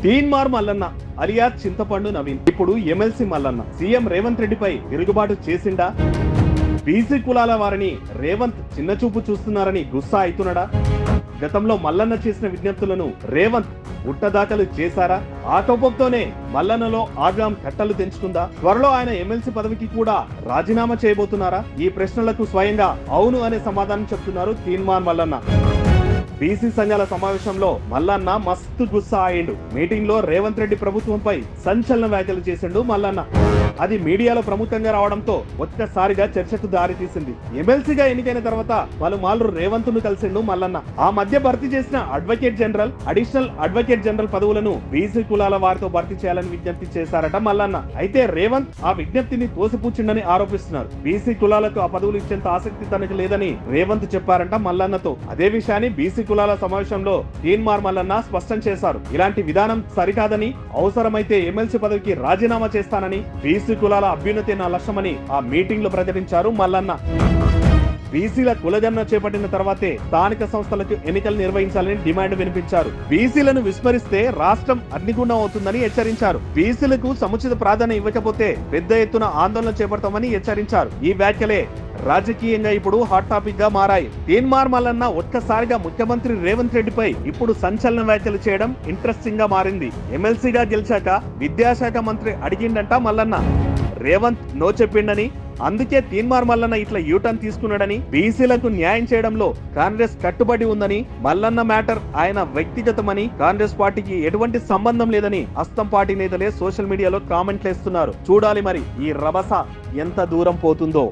తీన్మార్ మల్లన్న అలియా చింతపండు నవీన్ ఇప్పుడు MLC Mallanna CM Revanth రెడ్డిపై తిరుగుబాటు చేసిండా? బీసీ కులాల వారిని రేవంత్ చిన్నచూపు చూస్తున్నారని గుస్సా అవుతున్నాడా? గతంలో మల్లన్న చేసిన విజ్ఞప్తులను రేవంత్ ఉట్టదాఖలు చేశారా? ఆ కోపంతోనే మల్లన్నలో ఆగ్రహం కట్టలు తెంచుకుందా? త్వరలో ఆయన ఎమ్మెల్సీ పదవికి కూడా రాజీనామా చేయబోతున్నారా? ఈ ప్రశ్నలకు స్వయంగా అవును అనే సమాధానం చెప్తున్నారు తీన్మార్ మల్లన్న. బీసీ సంఘాల సమావేశంలో మల్లన్న మస్తు గుస్సా అయ్యిండు. మీటింగ్ లో రేవంత్ రెడ్డి ప్రభుత్వంపై సంచలన వ్యాఖ్యలు చేసిండు మల్లన్న. అది మీడియాలో ప్రముఖంగా రావడంతో ఒక్కసారిగా చర్చకు దారి తీసింది. ఎమ్మెల్సీగా ఎన్నికైన తర్వాత పలుమార్లు రేవంత్ ను కలిసిండు మల్లన్న. ఆ మధ్య భర్తీ చేసిన advocate general, additional advocate general పదవులను బీసీ కులాల వారితో భర్తీ చేయాలని విజ్ఞప్తి చేశారట మల్లన్న. అయితే రేవంత్ ఆ విజ్ఞప్తిని తోసిపుచ్చిండని ఆరోపిస్తున్నారు. బీసీ కులాలకు ఆ పదవులు ఇచ్చేంత ఆసక్తి తనకు లేదని రేవంత్ చెప్పారంట మల్లన్నతో. అదే విషయాన్ని బీసీ కులాల సమావేశంలో తీన్మార్ మల్లన్న స్పష్టం చేశారు. ఇలాంటి విధానం సరికాదని, అవసరమైతే ఎమ్మెల్సీ పదవికి రాజీనామా చేస్తానని, బీసీ కులాల అభ్యున్నతి నా లక్ష్యమని ఆ మీటింగ్ లో ప్రకటించారు మల్లన్న. బీసీల కులగణన చేపట్టిన తర్వాతే స్థానిక సంస్థలకు ఎన్నికలు నిర్వహించాలని డిమాండ్ వినిపించారు. బీసీలను విస్మరిస్తే రాష్ట్రం అగ్నిగుండం అవుతుందని హెచ్చరించారు. బీసీలకు సముచిత ప్రాధాన్యం ఇవ్వకపోతే పెద్ద ఎత్తున ఆందోళన చేపడతామని హెచ్చరించారు. ఈ వ్యాఖ్యలే రాజకీయంగా ఇప్పుడు హాట్ టాపిక్ గా మారాయి. తీన్మార్ మల్లన్న ఒక్కసారిగా ముఖ్యమంత్రి రేవంత్ రెడ్డిపై ఇప్పుడు సంచలన వ్యాఖ్యలు చేయడం ఇంట్రెస్టింగ్ గా మారింది. ఎమ్మెల్సీగా గెలిచాక విద్యాశాఖ మంత్రి అడిగిండంట మల్లన్న. రేవంత్ నో చెప్పిండని, అందుకే తీన్మార్ మల్లన్న ఇట్లా యూటర్న్ తీసుకున్నాడని, బీసీలకు న్యాయం చేయడంలో కాంగ్రెస్ కట్టుబడి ఉందని, మల్లన్న మ్యాటర్ ఆయన వ్యక్తిగతమని, కాంగ్రెస్ పార్టీకి ఎటువంటి సంబంధం లేదని హస్తం పార్టీ నేతలే సోషల్ మీడియాలో కామెంట్లు వేస్తున్నారు. చూడాలి మరి ఈ రభస ఎంత దూరం పోతుందో.